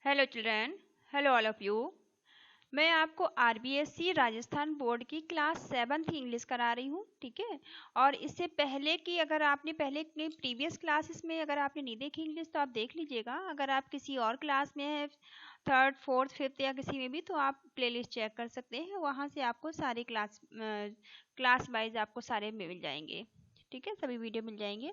Hello children, hello all of you. मैं आपको RBSC Rajasthan board की क्लास 7th इंग्लिश करा रही हूँ, ठीक है। और इससे पहले की अगर आपने पहले के प्रीवियस क्लासेस में अगर आपने नहीं देखी इंग्लिश तो आप देख लीजिएगा। अगर आप किसी और क्लास में है, 3rd 4th 5th या किसी में भी, तो आप प्लेलिस्ट चेक कर सकते हैं। वहाँ से आपको सारे क्लास वाइज आपको सारे मिल जाएंगे, ठीक है, सभी वीडियो मिल जाएंगे।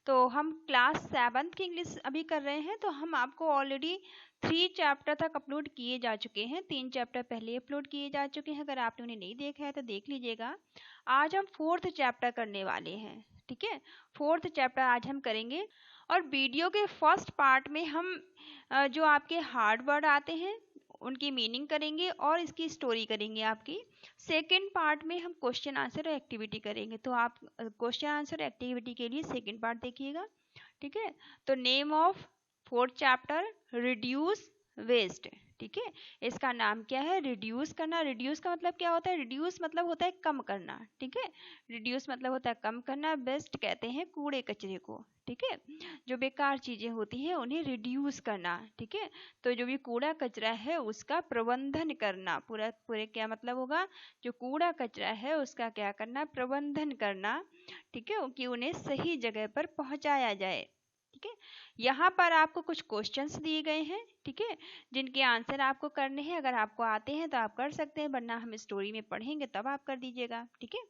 तो हम क्लास 7th की इंग्लिश अभी कर रहे हैं। तो हम आपको ऑलरेडी 3 चैप्टर तक अपलोड किए जा चुके हैं, 3 चैप्टर पहले अपलोड किए जा चुके हैं। अगर आपने उन्हें नहीं देखा है तो देख लीजिएगा। आज हम 4th चैप्टर करने वाले हैं, ठीक है। 4th चैप्टर आज हम करेंगे। और वीडियो के फर्स्ट पार्ट में हम जो आपके हार्ड वर्ड आते हैं उनकी मीनिंग करेंगे और इसकी स्टोरी करेंगे आपकी। सेकंड पार्ट में हम क्वेश्चन आंसर और एक्टिविटी करेंगे। तो आप क्वेश्चन आंसर एक्टिविटी के लिए सेकंड पार्ट देखिएगा, ठीक है। तो name of 4th chapter reduce waste, ठीक है। इसका नाम क्या है? रिड्यूस करना। रिड्यूस का मतलब क्या होता है? रिड्यूस मतलब होता है कम करना, ठीक है। रिड्यूस मतलब होता है कम करना। वेस्ट कहते हैं कूड़े कचरे को, ठीक है। जो बेकार चीजें होती हैं उन्हें रिड्यूस करना, ठीक है। तो जो भी कूड़ा कचरा है उसका प्रबंधन करना। पूरे क्या मतलब होगा? जो कूड़ा कचरा है उसका क्या करना? प्रबंधन करना, ठीक है, कि उन्हें सही जगह पर पहुंचाया जाए, ठीक है। यहाँ पर आपको कुछ क्वेश्चंस दिए गए हैं, ठीक है, जिनके आंसर आपको करने हैं। अगर आपको आते हैं तो आप कर सकते हैं, वरना हम स्टोरी में पढ़ेंगे तब आप कर दीजिएगा, ठीक है।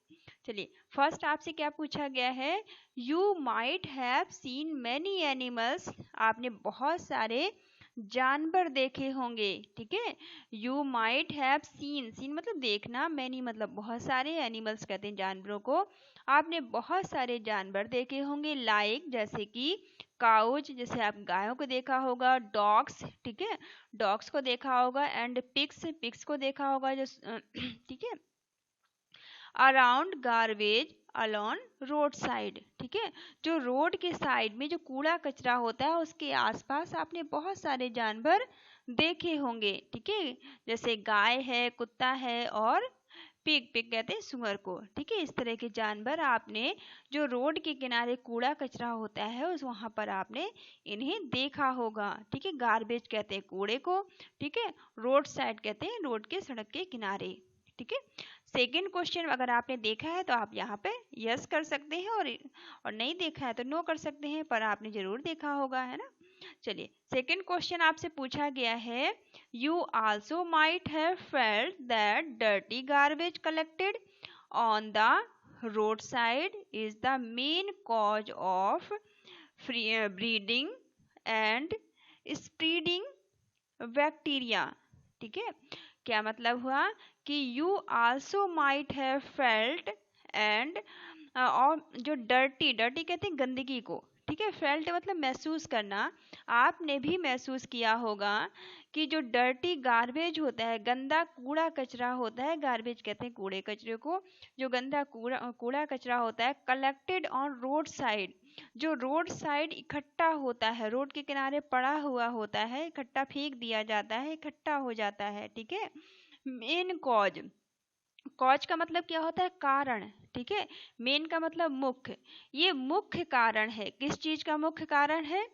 चलिए, फर्स्ट आपसे क्या पूछा गया है? You might have seen many animals. आपने बहुत सारे जानवर देखे होंगे, ठीक है। You might have seen, seen मतलब देखना, मैनी मतलब बहुत सारे, एनिमल्स कहते हैं जानवरों को। आपने बहुत सारे जानवर देखे होंगे, लाइक जैसे कि काउज, जैसे आप गायों को देखा होगा, डॉग्स, ठीक है, डॉग्स को देखा होगा, एंड पिग्स, पिग्स को देखा होगा, जो ठीक है। Around garbage alone road side, ठीक है। जो रोड के साइड में जो कूड़ा कचरा होता है उसके आसपास आपने बहुत सारे जानवर देखे होंगे, ठीक है। जैसे गाय है, कुत्ता है, और पिग, पिग कहते हैं सुअर को, ठीक है। इस तरह के जानवर आपने जो रोड के किनारे कूड़ा कचरा होता है उस वहां पर आपने इन्हें देखा होगा, ठीक है। गार्बेज कहते हैं कूड़े को, ठीक है। रोड साइड कहते हैं रोड के, सड़क के किनारे, ठीक है। सेकेंड क्वेश्चन अगर आपने देखा है तो आप यहाँ पे यस कर सकते हैं, और नहीं देखा है तो नो कर सकते हैं, पर आपने जरूर देखा होगा, है ना। चलिए, सेकेंड क्वेश्चन आपसे पूछा गया है, you also might have felt that dirty garbage collected on the road side is the main cause of breeding and spreading bacteria, ठीक है। क्या मतलब हुआ कि you also might have felt and, और जो डर्टी, डर्टी कहते हैं गंदगी को, ठीक है। फेल्ट मतलब महसूस करना। आपने भी महसूस किया होगा कि जो डर्टी गार्बेज होता है, गंदा कूड़ा कचरा होता है, गार्बेज कहते हैं कूड़े कचरे को, जो गंदा कूड़ा कचरा होता है कलेक्टेड ऑन रोड साइड, जो रोड साइड इकट्ठा होता है, रोड के किनारे पड़ा हुआ होता है, इकट्ठा फेंक दिया जाता है, इकट्ठा हो जाता है, ठीक है। मेन कॉज, कॉज का मतलब क्या होता है? कारण, ठीक है। मेन का मतलब मुख्य। ये मुख्य कारण है, किस चीज का मुख्य कारण है?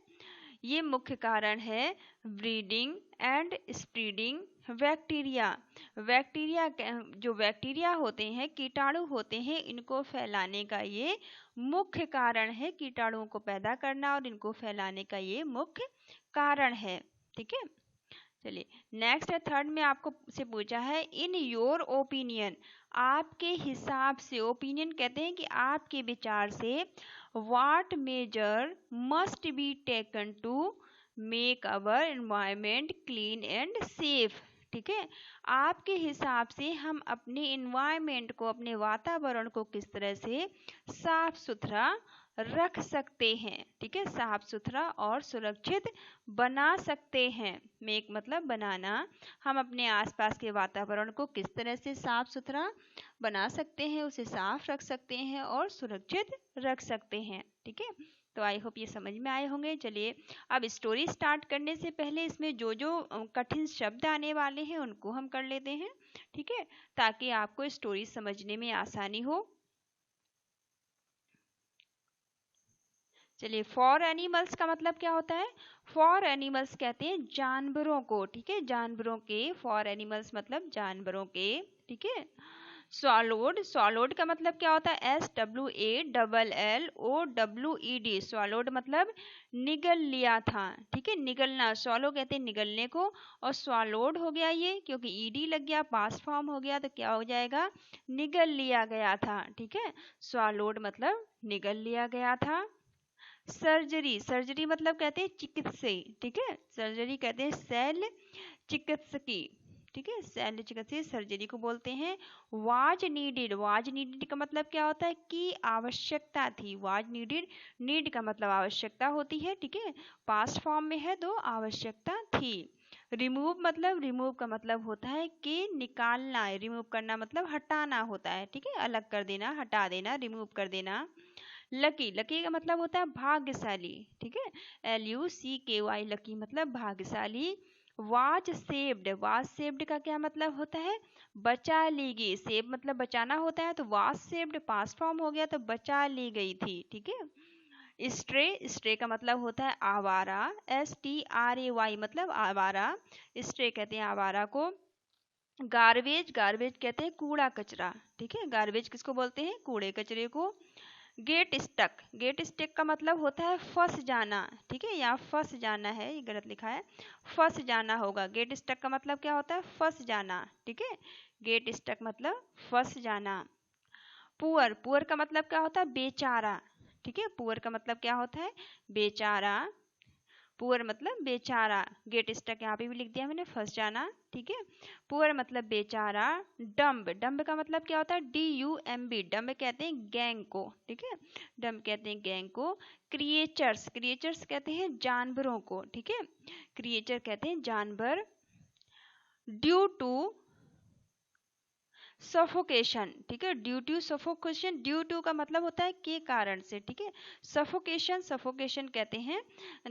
ये मुख्य कारण है breeding and spreading bacteria. Bacteria, जो बैक्टीरिया होते हैं, कीटाणु होते हैं, इनको फैलाने का ये मुख्य कारण है। कीटाणुओं को पैदा करना और इनको फैलाने का ये मुख्य कारण है, ठीक है। चलिए, नेक्स्ट है थर्ड में आपको से पूछा है, इन योर ओपिनियन, आपके हिसाब से, ओपिनियन कहते हैं कि आपके विचार से, what major must be taken to make our environment clean and safe, ठीक है। आपके हिसाब से हम अपने एनवायरमेंट को, अपने वातावरण को किस तरह से साफ सुथरा रख सकते हैं, ठीक है, साफ सुथरा और सुरक्षित बना सकते हैं। मेक मतलब बनाना। हम अपने आसपास के वातावरण को किस तरह से साफ सुथरा बना सकते हैं, उसे साफ रख सकते हैं और सुरक्षित रख सकते हैं, ठीक है। तो आई होप ये समझ में आए होंगे। चलिए, अब स्टोरी स्टार्ट करने से पहले इसमें जो जो कठिन शब्द आने वाले हैं उनको हम कर लेते हैं, ठीक है, ताकि आपको स्टोरी समझने में आसानी हो। चलिए, फॉर एनिमल्स का मतलब क्या होता है? फॉर एनिमल्स कहते हैं जानवरों को, ठीक है, जानवरों के। फॉर एनिमल्स मतलब जानवरों के, ठीक है। स्वॉलोड, स्वॉलोड का मतलब क्या होता है? SWALLOWED, स्वॉलोड मतलब निगल लिया था, ठीक है, निगलना। स्वॉलो कहते हैं निगलने को, और स्वॉलोड हो गया ये, क्योंकि ईडी लग गया, पास्ट फॉर्म हो गया, तो क्या हो जाएगा? निगल लिया गया था, ठीक है। स्वॉलोड मतलब निगल लिया गया था। सर्जरी, सर्जरी मतलब कहते हैं चिकित्सक, ठीक है, सर्जरी कहते हैं शैल्य चिकित्सकी, ठीक है, शैल्य चिकित्सक सर्जरी को बोलते हैं। वाज नीडेड, वाज नीडेड का मतलब क्या होता है? कि आवश्यकता थी। वाज नीडेड, नीड का मतलब आवश्यकता होती है, ठीक है, पास्ट फॉर्म में है, तो आवश्यकता थी। रिमूव मतलब, रिमूव का मतलब होता है कि निकालना, रिमूव करना मतलब हटाना होता है, ठीक है, अलग कर देना, हटा देना, रिमूव कर देना। लकी, लकी का मतलब होता है भाग्यशाली, ठीक है, LUCKY, लकी मतलब भाग्यशाली। वाज सेव्ड, वाज सेव्ड का क्या मतलब होता है? बचा ली गई। सेव मतलब बचाना होता है, तो वाज सेव्ड पास्ट फॉर्म हो गया, तो बचा ली गई थी, ठीक है। स्ट्रे, स्ट्रे का मतलब होता है आवारा, STRAY मतलब आवारा, स्ट्रे कहते हैं आवारा को। गार्बेज, गार्बेज कहते हैं कूड़ा कचरा, ठीक है, गार्बेज किसको बोलते हैं? कूड़े कचरे को। गेट स्टक, गेट स्टक का मतलब होता है फंस जाना, ठीक है, यहाँ फंस जाना है, ये गलत लिखा है, फंस जाना होगा। गेट स्टक का मतलब क्या होता है? फंस जाना, ठीक है, गेट स्टक मतलब फंस जाना। पुअर, पुअर का मतलब क्या होता है? बेचारा, ठीक है, पुअर का मतलब क्या होता है? बेचारा। पुअर मतलब बेचारा। गेट स्टक यहाँ पे भी लिख दिया मैंने, फंस जाना, ठीक है। पुअर मतलब बेचारा। डम्ब, डम्ब का मतलब क्या होता है? DUMB, डम्ब कहते हैं गैंग को, ठीक है, डम्ब कहते हैं गैंग को। क्रिएचर्स, क्रिएचर्स कहते हैं जानवरों को, ठीक है, क्रिएचर कहते हैं जानवर। ड्यू टू सफोकेशन, ठीक है, due to suffocation, due to का मतलब होता है के कारण से, ठीक है। सफोकेशन, सफोकेशन कहते हैं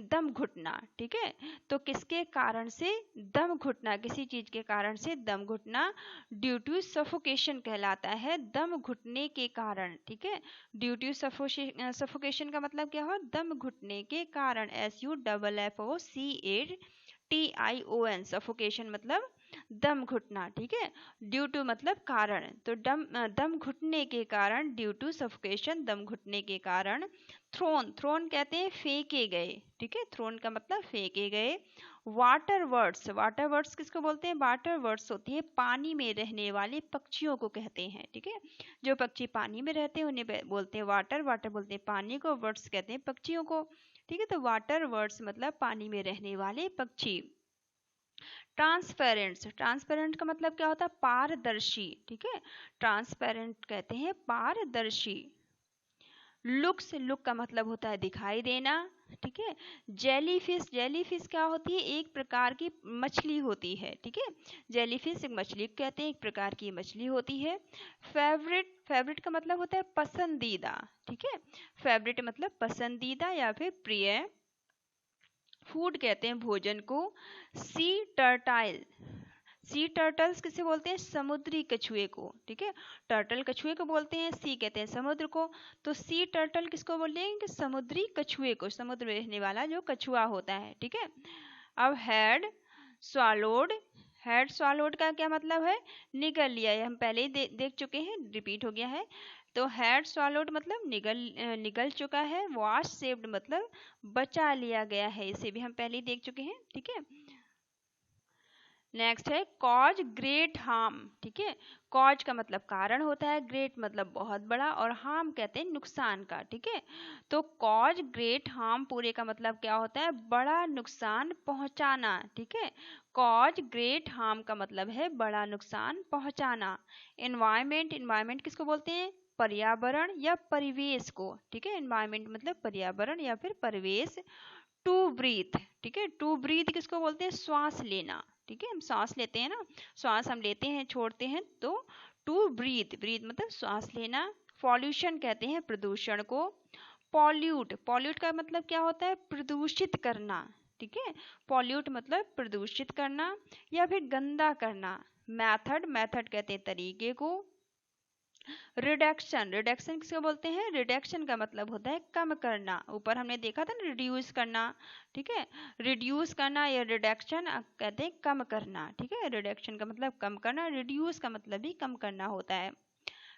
दम घुटना, ठीक है, तो किसके कारण से? दम घुटना, किसी चीज के कारण से दम घुटना ड्यू टू सफोकेशन कहलाता है, दम घुटने के कारण, ठीक है। ड्यू टू सफोकेशन का मतलब क्या हो? दम घुटने के कारण, SUFFOCATION, सफोकेशन मतलब दम घुटना, ठीक है। ड्यू टू मतलब कारण, तो दम घुटने के कारण, ड्यू टू सफोकेशन, दम घुटने के कारण। थ्रोन, थ्रोन कहते हैं फेंके गए, ठीक है, थ्रोन का मतलब फेंके गए। वाटर वर्ड्स, वाटर वर्ड्स किसको बोलते हैं? वाटर वर्ड्स होती है पानी में रहने वाले पक्षियों को कहते हैं, ठीक है, जो पक्षी पानी में रहते हैं उन्हें बोलते हैं वाटर, वाटर बोलते हैं पानी को, वर्ड्स कहते हैं पक्षियों को, ठीक है, तो वाटर वर्ड्स मतलब पानी में रहने वाले पक्षी। ट्रांसपेरेंट, ट्रांसपेरेंट का मतलब क्या होता है? पारदर्शी, ठीक है, ट्रांसपेरेंट कहते हैं पारदर्शी। लुक्स, लुक का मतलब होता है दिखाई देना, ठीक है। जेलीफिश, जेलीफिश क्या होती है? एक प्रकार की मछली होती है, ठीक है, जेलीफिश एक मछली कहते हैं, एक प्रकार की मछली होती है। फेवरेट, फेवरेट का मतलब होता है पसंदीदा, ठीक है, फेवरेट मतलब पसंदीदा या फिर प्रिय। फूड कहते हैं भोजन को। सी टर्टाइल, सी टर्टल्स किसे बोलते हैं? समुद्री कछुए को, ठीक है, टर्टल कछुए को बोलते हैं, सी कहते हैं समुद्र को, तो सी टर्टल किसको बोलेंगे? समुद्री कछुए को, समुद्र में रहने वाला जो कछुआ होता है, ठीक है। अब हेड स्वालोड, हेड स्वालोड का क्या मतलब है? निगल लिया, ये हम पहले ही देख चुके हैं, रिपीट हो गया है। तो हेड स्वालोड मतलब निगल चुका है। वॉश सेव्ड मतलब बचा लिया गया है, इसे भी हम पहले ही देख चुके हैं, ठीक है। नेक्स्ट है कॉज ग्रेट हार्म, ठीक है, कॉज का मतलब कारण होता है, ग्रेट मतलब बहुत बड़ा, और हार्म कहते हैं नुकसान का, ठीक है। तो कॉज ग्रेट हार्म पूरे का मतलब क्या होता है? बड़ा नुकसान पहुंचाना, ठीक है, कॉज ग्रेट हार्म का मतलब है बड़ा नुकसान पहुंचाना। एनवायरमेंट, एनवायरमेंट किसको बोलते हैं? पर्यावरण या परिवेश को, ठीक है, एनवायरमेंट मतलब पर्यावरण या फिर परिवेश। टू ब्रीथ, ठीक है, टू ब्रीथ किसको बोलते हैं? श्वास लेना, ठीक है, हम सांस लेते हैं ना, श्वास हम लेते हैं छोड़ते हैं, तो टू ब्रीथ, ब्रीथ मतलब श्वास लेना। पॉल्यूशन कहते हैं प्रदूषण को। पॉल्यूट, पॉल्यूट का मतलब क्या होता है? प्रदूषित करना, ठीक है, पॉल्यूट मतलब प्रदूषित करना या फिर गंदा करना। मेथड, मेथड कहते हैं तरीके को। रिडक्शन, रिडक्शन किसको बोलते हैं? रिडक्शन का मतलब होता है कम करना। ऊपर हमने देखा था ना रिड्यूस करना, ठीक है, रिड्यूस करना या रिडक्शन कहते हैं कम करना, ठीक है। रिडक्शन का मतलब कम करना, रिड्यूस का मतलब भी कम करना होता है।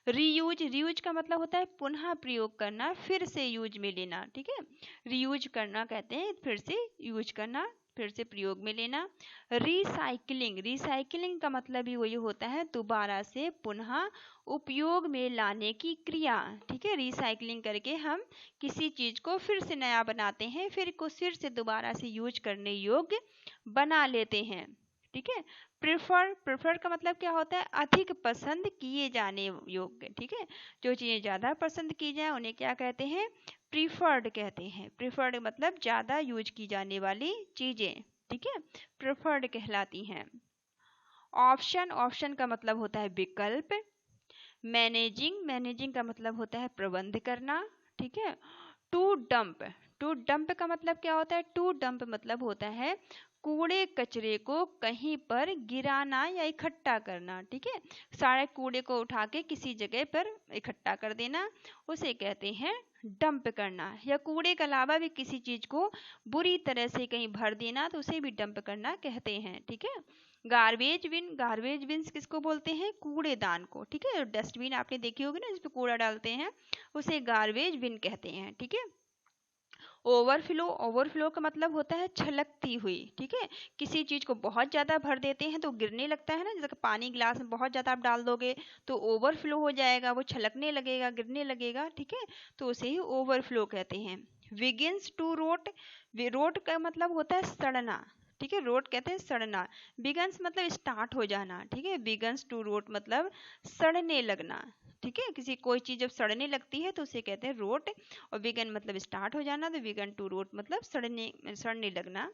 रीयूज, रीयूज का मतलब होता है पुनः प्रयोग करना, फिर से यूज में लेना, ठीक है। रीयूज करना कहते हैं फिर से यूज करना, फिर से प्रयोग में लेना। रिसाइकलिंग, रिसाइकलिंग का मतलब भी वही होता है दोबारा से पुनः उपयोग में लाने की क्रिया, ठीक है। रिसाइकलिंग करके हम किसी चीज को फिर से नया बनाते हैं, फिर से दोबारा से यूज करने योग्य बना लेते हैं, ठीक है। प्रेफर, प्रेफर का मतलब क्या होता है? अधिक पसंद किए जाने योग्य, ठीक है। जो चीजें ज्यादा पसंद की जाए उन्हें क्या कहते हैं? प्रीफर्ड कहते हैं। प्रीफर्ड मतलब ज्यादा यूज की जाने वाली चीजें, ठीक है, प्रेफर्ड कहलाती हैं। ऑप्शन, ऑप्शन का मतलब होता है विकल्प। मैनेजिंग, मैनेजिंग का मतलब होता है प्रबंध करना, ठीक है। टू डंप, टू डंप का मतलब क्या होता है? टू डंप मतलब होता है कूड़े कचरे को कहीं पर गिराना या इकट्ठा करना, ठीक है। सारे कूड़े को उठा के किसी जगह पर इकट्ठा कर देना, उसे कहते हैं डंप करना। या कूड़े के अलावा भी किसी चीज को बुरी तरह से कहीं भर देना तो उसे भी डंप करना कहते हैं, ठीक है। गार्बेज बिन, गार्बेज बिन्स किसको बोलते हैं? कूड़ेदान को, ठीक है। डस्टबिन आपने देखी होगी ना जिसपे कूड़ा डालते हैं, उसे गार्बेज बिन कहते हैं, ठीक है। ओवरफ्लो, ओवरफ्लो का मतलब होता है छलकती हुई, ठीक है। किसी चीज को बहुत ज्यादा भर देते हैं तो गिरने लगता है ना, जैसे पानी गिलास में बहुत ज्यादा आप डाल दोगे तो ओवरफ्लो हो जाएगा, वो छलकने लगेगा, गिरने लगेगा, ठीक है, तो उसे ही ओवरफ्लो कहते हैं। विगिन्स टू रोट, रोट का मतलब होता है सड़ना, ठीक है, रोट कहते हैं सड़ना। बिगन्स मतलब स्टार्ट हो जाना, ठीक है। बिगन्स टू रोट मतलब सड़ने लगना, ठीक है। किसी कोई चीज जब सड़ने लगती है तो उसे कहते हैं रोट। और बिगन मतलब स्टार्ट हो जाना, तो बिगन टू रोट मतलब सड़ने लगना।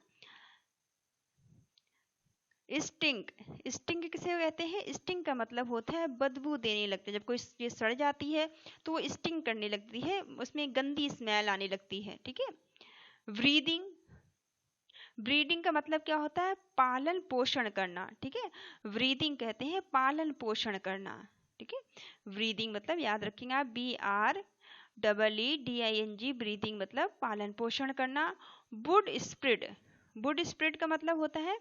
स्टिंक, स्टिंक किसे कहते हैं? स्टिंक का मतलब होता है बदबू देने लगता है। जब कोई चीज सड़ जाती है तो वो स्टिंक करने लगती है, उसमें गंदी स्मेल आने लगती है, ठीक है। ब्रीदिंग, ब्रीडिंग का मतलब क्या होता है? पालन पोषण करना, ठीक है। ब्रीदिंग कहते हैं पालन पोषण करना, ठीक है। ब्रीदिंग मतलब याद रखेंगे आप, BREEDING, ब्रीदिंग मतलब पालन पोषण करना। वुड स्प्रेड, वुड स्प्रेड का मतलब होता है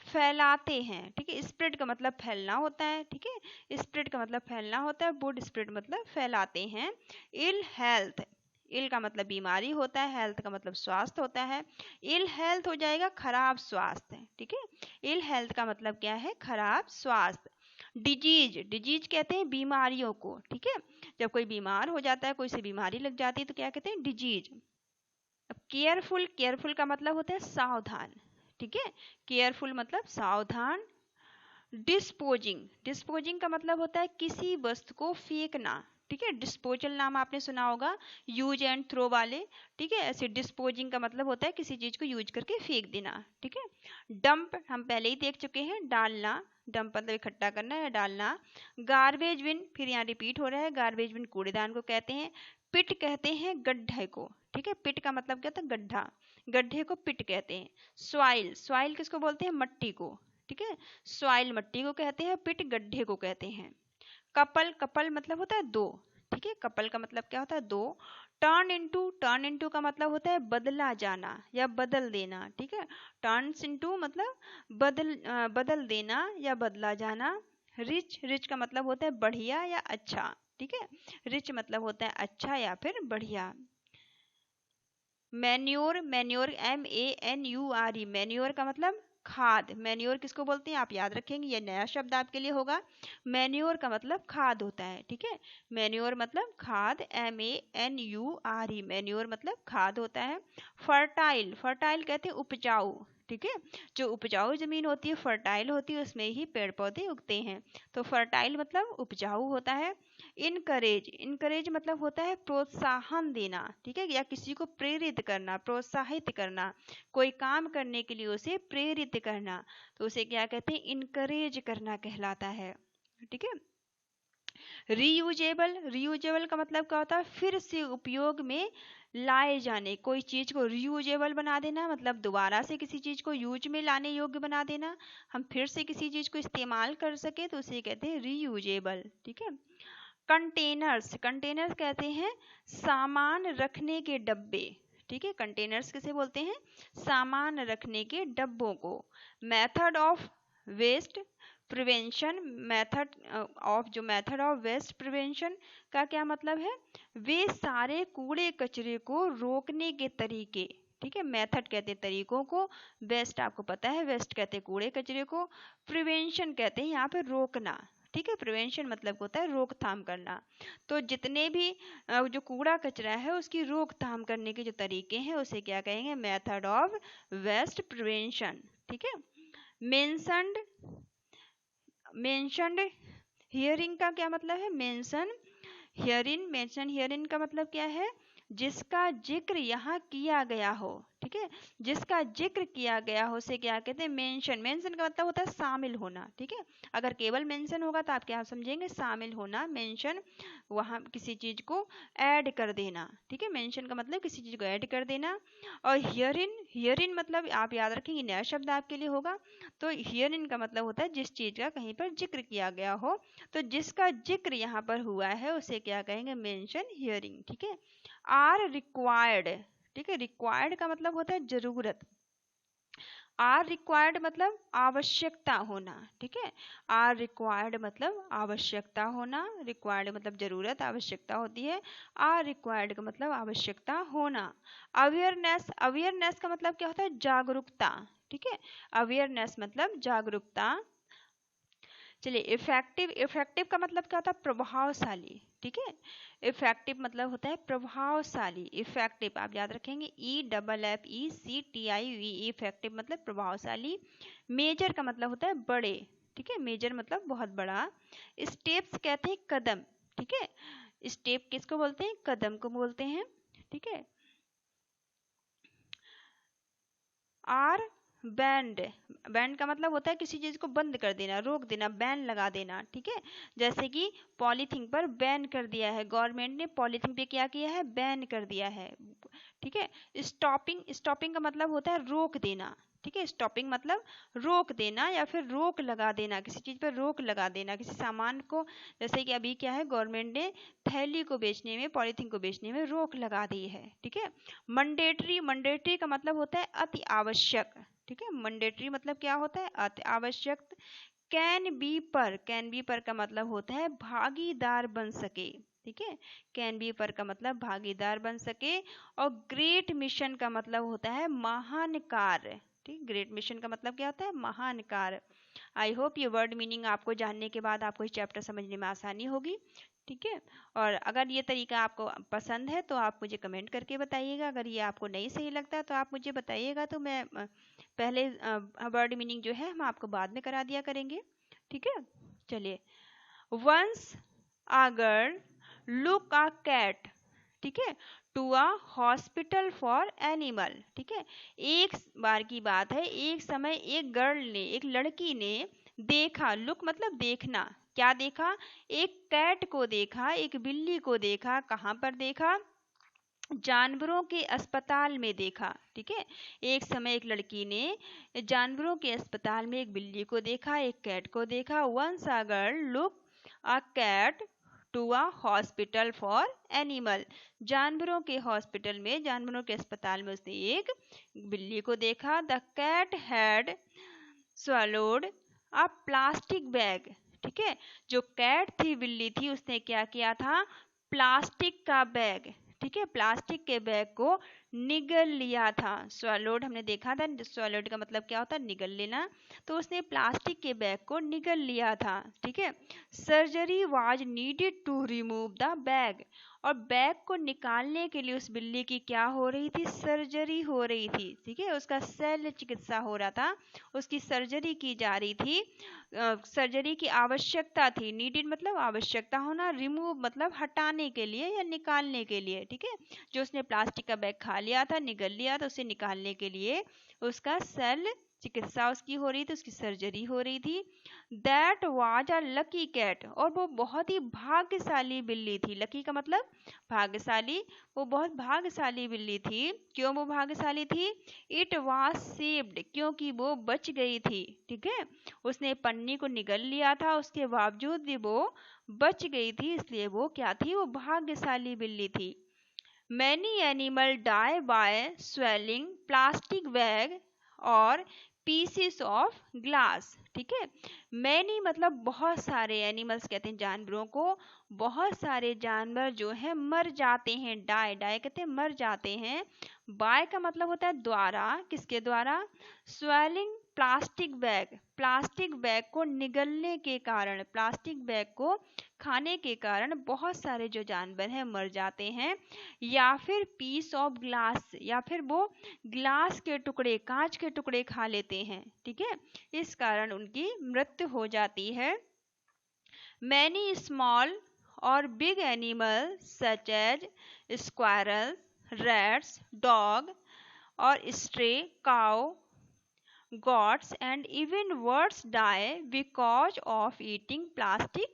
फैलाते हैं, ठीक है। स्प्रेड का मतलब फैलना होता है, ठीक है। स्प्रेड का मतलब फैलना होता है, वुड स्प्रेड मतलब फैलाते हैं। इल हेल्थ, इल का मतलब बीमारी होता है, हेल्थ का मतलब स्वास्थ्य होता है। इल हेल्थ हो जाएगा खराब स्वास्थ्य, ठीक है। इल हेल्थ का मतलब क्या है? खराब स्वास्थ्य। डिजीज, डिजीज कहते हैं बीमारियों को, ठीक है। जब कोई बीमार हो जाता है, कोई से बीमारी लग जाती है तो क्या कहते हैं? डिजीज। अब केयरफुल, केयरफुल का मतलब होता है सावधान, ठीक है। केयरफुल मतलब सावधान। डिस्पोजिंग, डिस्पोजिंग का मतलब होता है किसी वस्तु को फेंकना, ठीक है। डिस्पोजल नाम आपने सुना होगा, यूज एंड थ्रो वाले, ठीक है। ऐसे डिस्पोजिंग का मतलब होता है किसी चीज को यूज करके फेंक देना, ठीक है। डंप हम पहले ही देख चुके हैं, डालना, डंप मतलब इकट्ठा करना या डालना। गार्बेज बिन, फिर यहाँ रिपीट हो रहा है, गार्बेज बिन कूड़ेदान को कहते हैं। पिट कहते हैं गड्ढे को, ठीक है। पिट का मतलब क्या होता है? गड्ढा, गड्ढे को पिट कहते हैं। सॉइल, सॉइल किसको बोलते हैं? मट्टी को, ठीक है। सॉइल मट्टी को कहते हैं, पिट गड्ढे को कहते हैं। कपल, कपल मतलब होता है दो, ठीक है। कपल का मतलब क्या होता है? दो। टर्न इनटू, टर्न इनटू का मतलब होता है बदला जाना या बदल देना, ठीक है। टर्न्स इनटू मतलब बदल देना या बदला जाना। रिच, रिच का मतलब होता है बढ़िया या अच्छा, ठीक है। रिच मतलब होता है अच्छा या फिर बढ़िया। मैन्योर, मैन्योर MANURE, मैन्योर का मतलब खाद। मैन्योर किसको बोलते हैं? आप याद रखेंगे, ये नया शब्द आपके लिए होगा। मैन्योर का मतलब खाद होता है, ठीक है। मैन्योर मतलब खाद, MANURE, मैन्योर मतलब खाद होता है। फर्टाइल, फर्टाइल कहते हैं उपजाऊ, ठीक है। जो उपजाऊ जमीन होती है, फर्टाइल होती है, उसमें ही पेड़ पौधे उगते हैं, तो फर्टाइल मतलब उपजाऊ होता है। इनकरेज, इनकरेज मतलब होता है प्रोत्साहन देना, ठीक है, या किसी को प्रेरित करना, प्रोत्साहित करना, कोई काम करने के लिए उसे प्रेरित करना, तो उसे क्या कहते हैं? इनकरेज करना कहलाता है, ठीक है। रीयूजेबल, रीयूजेबल का मतलब क्या होता है? फिर से उपयोग में लाए जाने, कोई चीज को रीयूजेबल बना देना, मतलब दोबारा से किसी चीज को यूज में लाने योग्य बना देना, हम फिर से किसी चीज को इस्तेमाल कर सके तो उसे कहते हैं रीयूजेबल, ठीक है। कंटेनर्स, कंटेनर्स कहते हैं सामान रखने के डब्बे, ठीक है। कंटेनर्स किसे बोलते हैं? सामान रखने के डब्बों को। Method of waste prevention, method of, जो मेथड ऑफ वेस्ट प्रिवेंशन का क्या मतलब है? वे सारे कूड़े कचरे को रोकने के तरीके, ठीक है। मेथड कहते हैं तरीकों को, वेस्ट आपको पता है, वेस्ट कहते हैं कूड़े कचरे को, प्रिवेंशन कहते हैं यहाँ पे रोकना, ठीक है। प्रिवेंशन मतलब होता है रोकथाम करना। तो जितने भी जो कूड़ा कचरा है उसकी रोकथाम करने के जो तरीके हैं उसे क्या कहेंगे? मेथड ऑफ वेस्ट प्रिवेंशन, ठीक है। मेंशन्ड, मेंशन्ड हियरिंग का क्या मतलब है? मेंशन हियरिन, मेंशन हियरिन का मतलब क्या है? जिसका जिक्र यहाँ किया गया हो, ठीक है। जिसका जिक्र किया गया हो उसे क्या कहते हैं? मेंशन। मेंशन का मतलब होता है शामिल होना, ठीक है। अगर केवल मेंशन होगा तो आप क्या समझेंगे? शामिल होना। मेंशन वहाँ किसी चीज को ऐड कर देना, ठीक है। मेंशन का मतलब किसी चीज को ऐड कर देना। और हियरिन, हियरिन मतलब आप याद रखेंगे नया शब्द आपके लिए होगा। तो हियरिन का मतलब होता है जिस चीज का कहीं पर जिक्र किया गया हो। तो जिसका जिक्र यहाँ पर हुआ है उसे क्या कहेंगे? मेंशन हियरिंग, ठीक है। आर रिक्वायर्ड, ठीक है। रिक्वायर्ड का मतलब होता है जरूरत। आर रिक्वायर्ड मतलब आवश्यकता होना, ठीक है। आर रिक्वायर्ड मतलब आवश्यकता होना, रिक्वायर्ड मतलब जरूरत, आवश्यकता होती है। आर रिक्वायर्ड का मतलब आवश्यकता होना। अवेयरनेस, अवेयरनेस का मतलब क्या होता है? जागरूकता, ठीक है। अवेयरनेस मतलब जागरूकता। चलिए इफेक्टिव, इफेक्टिव का मतलब क्या होता है? प्रभावशाली, ठीक है। इफेक्टिव मतलब होता है प्रभावशाली। इफेक्टिव आप याद रखेंगे EFFECTIV, इफेक्टिव मतलब प्रभावशाली। मेजर का मतलब होता है बड़े, ठीक है। मेजर मतलब बहुत बड़ा। स्टेप्स कहते हैं कदम, ठीक है। स्टेप किसको बोलते हैं? कदम को बोलते हैं, ठीक है। आर बैंड, बैंड का मतलब होता है किसी चीज को बंद कर देना, रोक देना, बैन लगा देना, ठीक है। जैसे कि पॉलीथीन पर बैन कर दिया है, गवर्नमेंट ने पॉलीथीन पे क्या किया है? बैन कर दिया है, ठीक है। स्टॉपिंग, स्टॉपिंग का मतलब होता है रोक देना, ठीक है। स्टॉपिंग मतलब रोक देना या फिर रोक लगा देना, किसी चीज पर रोक लगा देना, किसी सामान को। जैसे कि अभी क्या है, गवर्नमेंट ने थैली को बेचने में, पॉलीथीन को बेचने में रोक लगा दी है, ठीक है। मंडेटरी, मंडेटरी का मतलब होता है अति आवश्यक, ठीक है। मंडेटरी मतलब क्या होता है? अति आवश्यक। कैन बी पर, कैन बी पर का मतलब होता है भागीदार बन सके, ठीक है। कैन बी पर का मतलब भागीदार बन सके। और ग्रेट मिशन का मतलब होता है महान कार्य, ठीक। ग्रेट मिशन का मतलब क्या होता है? महान कार्य। आई होप ये वर्ड मीनिंग आपको जानने के बाद आपको इस चैप्टर समझने में आसानी होगी, ठीक है। और अगर ये तरीका आपको पसंद है तो आप मुझे कमेंट करके बताइएगा। अगर ये आपको नहीं सही लगता तो आप मुझे बताइएगा, तो मैं पहले वर्ड मीनिंग जो है हम आपको बाद में करा दिया करेंगे, ठीक है। चलिए, once a girl look a cat, ठीक है, to a hospital for animal, ठीक है। एक बार की बात है, एक समय एक गर्ल ने, एक लड़की ने देखा, लुक मतलब देखना, क्या देखा? एक कैट को देखा, एक बिल्ली को देखा। कहाँ पर देखा? जानवरों के अस्पताल में देखा, ठीक है। एक समय एक लड़की ने जानवरों के अस्पताल में एक बिल्ली को देखा, एक कैट को देखा। Once a girl look a cat to a hospital for animal, जानवरों के हॉस्पिटल में, जानवरों के अस्पताल में उसने एक बिल्ली को देखा। The cat had swallowed a plastic bag, ठीक है। जो कैट थी, बिल्ली थी, उसने क्या किया था? प्लास्टिक का बैग, ठीक है, प्लास्टिक के बैग को निगल लिया था। स्वैलोड हमने देखा था, स्वैलोड का मतलब क्या होता है? निगल लेना। तो उसने प्लास्टिक के बैग को निगल लिया था, ठीक है। Surgery was needed to remove the bag, और बैग को निकालने के लिए उस बिल्ली की क्या हो रही थी? सर्जरी हो रही थी, ठीक है। उसका शल्य चिकित्सा हो रहा था, उसकी सर्जरी की जा रही थी। सर्जरी की आवश्यकता थी। नीडेड मतलब आवश्यकता होना, रिमूव मतलब हटाने के लिए या निकालने के लिए, ठीक है। जो उसने प्लास्टिक का बैग खा लिया था, निगल लिया था, उसे निकालने के लिए उसका शल्य चिकित्सा उसकी हो रही थी, उसकी सर्जरी हो रही थी। That was a lucky cat, और वो बहुत ही भाग्यशाली बिल्ली थी। लकी का मतलब भाग्यशाली, वो बहुत भाग्यशाली बिल्ली थी। क्यों वो भाग्यशाली थी? इट वाज सेव्ड, क्योंकि वो बच गई थी। ठीक है, उसने पन्नी को निगल लिया था, उसके बावजूद भी वो बच गई थी, इसलिए वो क्या थी? वो भाग्यशाली बिल्ली थी। Many animal die by swallowing plastic bag और पीसीस ऑफ ग्लास। ठीक है, मैनी मतलब बहुत सारे, एनिमल्स कहते हैं जानवरों को, बहुत सारे जानवर जो है मर जाते हैं। डाई, डाई कहते हैं मर जाते हैं। बाय का मतलब होता है द्वारा, किसके द्वारा? Swelling plastic bag, plastic bag को निगलने के कारण, प्लास्टिक बैग को खाने के कारण बहुत सारे जो जानवर हैं मर जाते हैं। या फिर पीस ऑफ ग्लास, या फिर वो ग्लास के टुकड़े, कांच के टुकड़े खा लेते हैं। ठीक है, इस कारण उनकी मृत्यु हो जाती है। मैनी स्मॉल और big animal such as squirrel, rats, dog और stray cow, goats and even birds die because of eating plastic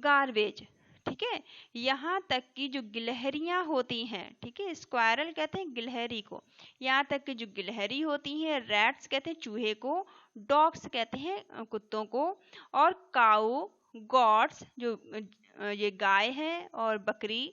garbage। ठीक है, यहाँ तक कि जो गिलहरियां होती हैं, ठीक है, स्क्वायरल कहते हैं गिलहरी को, यहाँ तक कि जो गिलहरी होती हैं, रैट्स कहते हैं चूहे को, डॉग्स कहते हैं कुत्तों को, और काऊ, गॉट्स जो ये गाय है, और बकरी,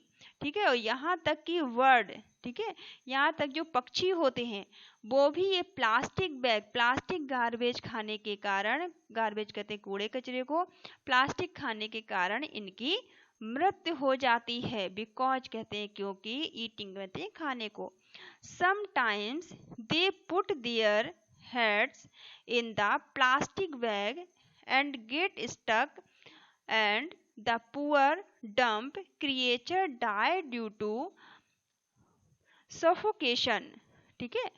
ठीक है, और यहाँ तक कि वर्ड, ठीक है, यहाँ तक जो पक्षी होते हैं वो भी ये प्लास्टिक बैग, प्लास्टिक गार्बेज खाने के कारण, गार्बेज कहते हैं कूड़े कचरे को, प्लास्टिक खाने के कारण इनकी मृत्यु हो जाती है। बिकॉज कहते हैं क्योंकि, ईटिंग कहते हैं खाने को। Sometimes they put their heads in the plastic bag and get stuck and the poor dumb creature die due to suffocation. ठीक है,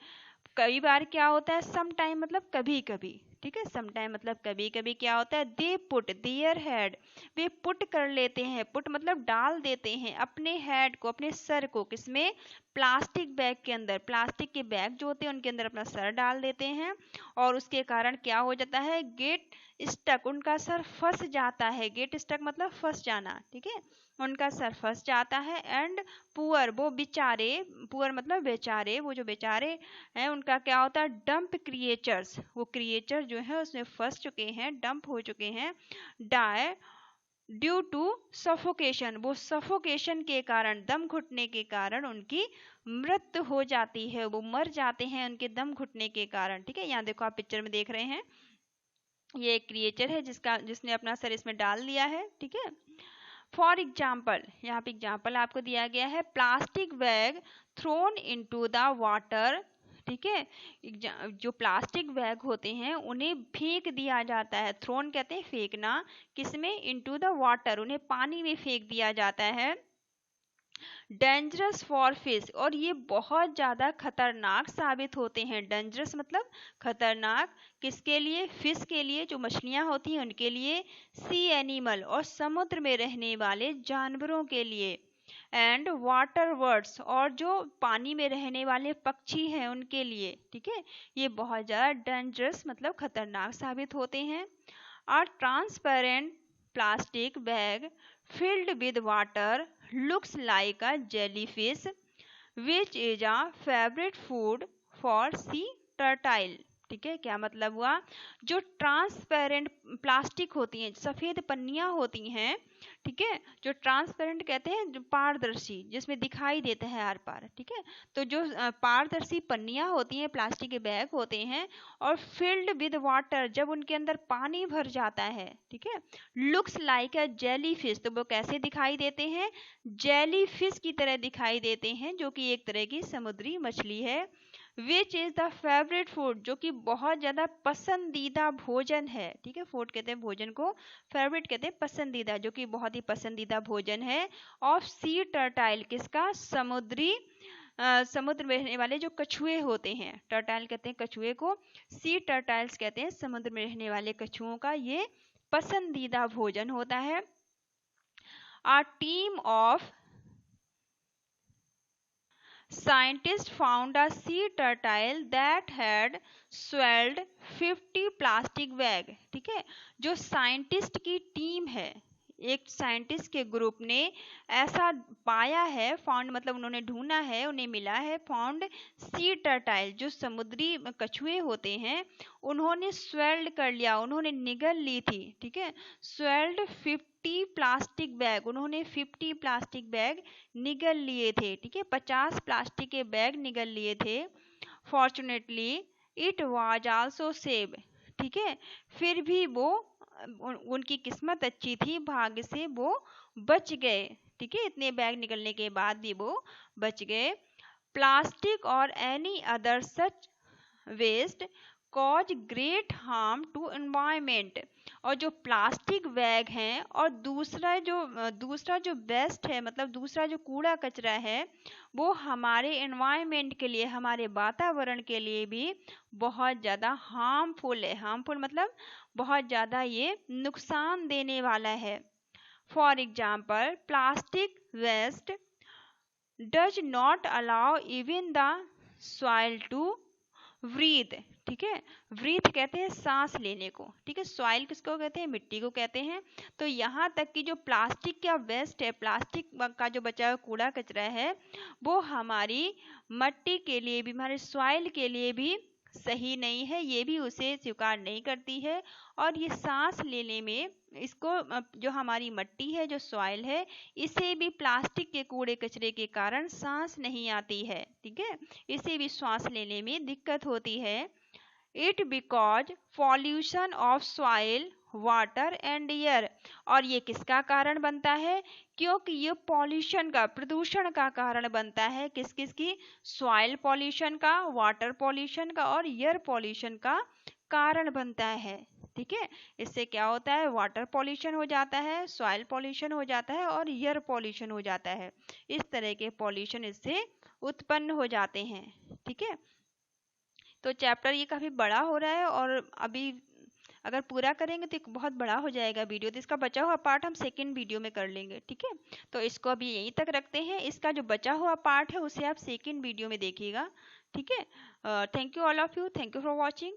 कई बार क्या होता है? सम टाइम मतलब कभी कभी, ठीक है, सम टाइम मतलब कभी कभी क्या होता है? दे put their head, way put कर लेते हैं, पुट मतलब डाल देते हैं अपने हेड को, अपने सर को, किसमें? प्लास्टिक बैग के अंदर। प्लास्टिक के बैग जो होते हैं उनके अंदर अपना सर डाल देते हैं, और उसके कारण क्या हो जाता है? गेट स्टक, उनका सर फंस जाता है। गेट स्टक मतलब फंस जाना, ठीक है, उनका सर फंस जाता है। एंड पुअर, वो बेचारे, पुअर मतलब बेचारे, वो जो बेचारे हैं उनका क्या होता है? डंप क्रिएचर्स, वो क्रिएचर जो है उसमें फंस चुके हैं, डंप हो चुके हैं। डाई ड्यू टू सफोकेशन, वो सफोकेशन के कारण, दम घुटने के कारण उनकी मृत्यु हो जाती है, वो मर जाते हैं उनके दम घुटने के कारण। ठीक है, यहाँ देखो आप पिक्चर में देख रहे हैं, ये एक क्रिएचर है जिसने अपना सर इसमें डाल दिया है। ठीक है, फॉर एग्जाम्पल, यहाँ पे एग्जाम्पल आपको दिया गया है, plastic bag throne into the water. ठीक है, जो प्लास्टिक बैग होते हैं उन्हें फेंक दिया जाता है। थ्रोन कहते हैं फेंकना, किसमें? इनटू द वाटर, उन्हें पानी में फेंक दिया जाता है। डेंजरस फॉर फिश, और ये बहुत ज़्यादा खतरनाक साबित होते हैं। डेंजरस मतलब खतरनाक, किसके लिए? फिश के लिए, जो मछलियाँ होती हैं उनके लिए। सी एनिमल, और समुद्र में रहने वाले जानवरों के लिए। एंड वाटर बर्ड्स, और जो पानी में रहने वाले पक्षी हैं उनके लिए। ठीक है, ये बहुत ज़्यादा डेंजरस मतलब खतरनाक साबित होते हैं। और transparent plastic bag filled with water looks like a jellyfish, which is a favorite food for sea turtle। ठीक है, क्या मतलब हुआ? जो ट्रांसपेरेंट प्लास्टिक होती हैं, सफ़ेद पन्नियाँ होती हैं, ठीक है, जो ट्रांसपेरेंट कहते हैं जो पारदर्शी, जिसमें दिखाई देता है आर पार। ठीक है, तो जो पारदर्शी पन्नियाँ होती हैं, प्लास्टिक के बैग होते हैं, और फिल्ड विद वाटर, जब उनके अंदर पानी भर जाता है, ठीक है, looks like a jelly fish, तो वो कैसे दिखाई देते हैं? जेली फिश की तरह दिखाई देते हैं, जो कि एक तरह की समुद्री मछली है। Which is the favourite food, जो कि बहुत ज़्यादा पसंदीदा भोजन है। ठीक है, फूड कहते हैं भोजन को, फेवरेट कहते हैं पसंदीदा, जो कि बहुत ही पसंदीदा भोजन है। ऑफ सी टर्टाइल, किसका? समुद्री समुद्र में रहने वाले जो कछुए होते हैं, टर्टाइल कहते हैं कछुए को, सी टर्टाइल्स कहते हैं समुद्र में रहने वाले कछुओं का ये पसंदीदा भोजन होता है। A team of Scientists found a sea turtle that had swallowed 50 plastic bag. ठीक है, जो साइंटिस्ट की टीम है, एक साइंटिस्ट के ग्रुप ने ऐसा पाया है, फाउंड मतलब उन्होंने ढूंढा है, उन्हें मिला है, फाउंड सी टर्टाइल, जो समुद्री कछुए होते हैं, उन्होंने स्वेल्ड कर लिया, उन्होंने निगल ली थी। ठीक है, स्वेल्ड 50 प्लास्टिक बैग, उन्होंने 50 प्लास्टिक बैग निगल लिए थे। ठीक है, 50 प्लास्टिक के बैग निगल लिए थे। Fortunately it was also save. ठीक है, फिर भी वो उनकी किस्मत अच्छी थी, भाग्य से वो बच गए। ठीक है, इतने बैग निकलने के बाद भी वो बच गए। प्लास्टिक और any other such waste cause great harm to environment. और जो प्लास्टिक बैग हैं और दूसरा जो वेस्ट है, मतलब दूसरा जो कूड़ा कचरा है, वो हमारे एनवायरमेंट के लिए, हमारे वातावरण के लिए भी बहुत ज़्यादा हार्मफुल है। हार्मफुल मतलब बहुत ज़्यादा ये नुकसान देने वाला है। For example, plastic waste does not allow even the soil to breathe. ठीक है, ब्रीथ कहते हैं सांस लेने को। ठीक है, सॉइल किसको कहते हैं? मिट्टी को कहते हैं। तो यहाँ तक कि जो प्लास्टिक का वेस्ट है, प्लास्टिक का जो बचा हुआ कूड़ा कचरा है, वो हमारी मिट्टी के लिए भी, हमारे सॉइल के लिए भी सही नहीं है, ये भी उसे स्वीकार नहीं करती है। और ये सांस लेने में, इसको जो हमारी मिट्टी है, जो सॉइल है, इसे भी प्लास्टिक के कूड़े कचरे के कारण सांस नहीं आती है। ठीक है, इसे भी सांस लेने में दिक्कत होती है। It because pollution of soil, water and air. और ये किसका कारण बनता है? क्योंकि ये पॉल्यूशन का, प्रदूषण का कारण बनता है। किस किस की? सॉइल पॉल्यूशन का, वाटर पॉल्यूशन का और एयर पॉल्यूशन का कारण बनता है। ठीक है, इससे क्या होता है? वाटर पॉल्यूशन हो जाता है, सॉइल पॉल्यूशन हो जाता है और एयर पॉल्यूशन हो जाता है। इस तरह के पॉल्यूशन इससे उत्पन्न हो जाते हैं। ठीक है, तो चैप्टर ये काफ़ी बड़ा हो रहा है और अभी अगर पूरा करेंगे तो एक बहुत बड़ा हो जाएगा वीडियो, तो इसका बचा हुआ पार्ट हम सेकंड वीडियो में कर लेंगे। ठीक है, तो इसको अभी यहीं तक रखते हैं। इसका जो बचा हुआ पार्ट है उसे आप सेकंड वीडियो में देखिएगा। ठीक है, thank you all of you, thank you for watching.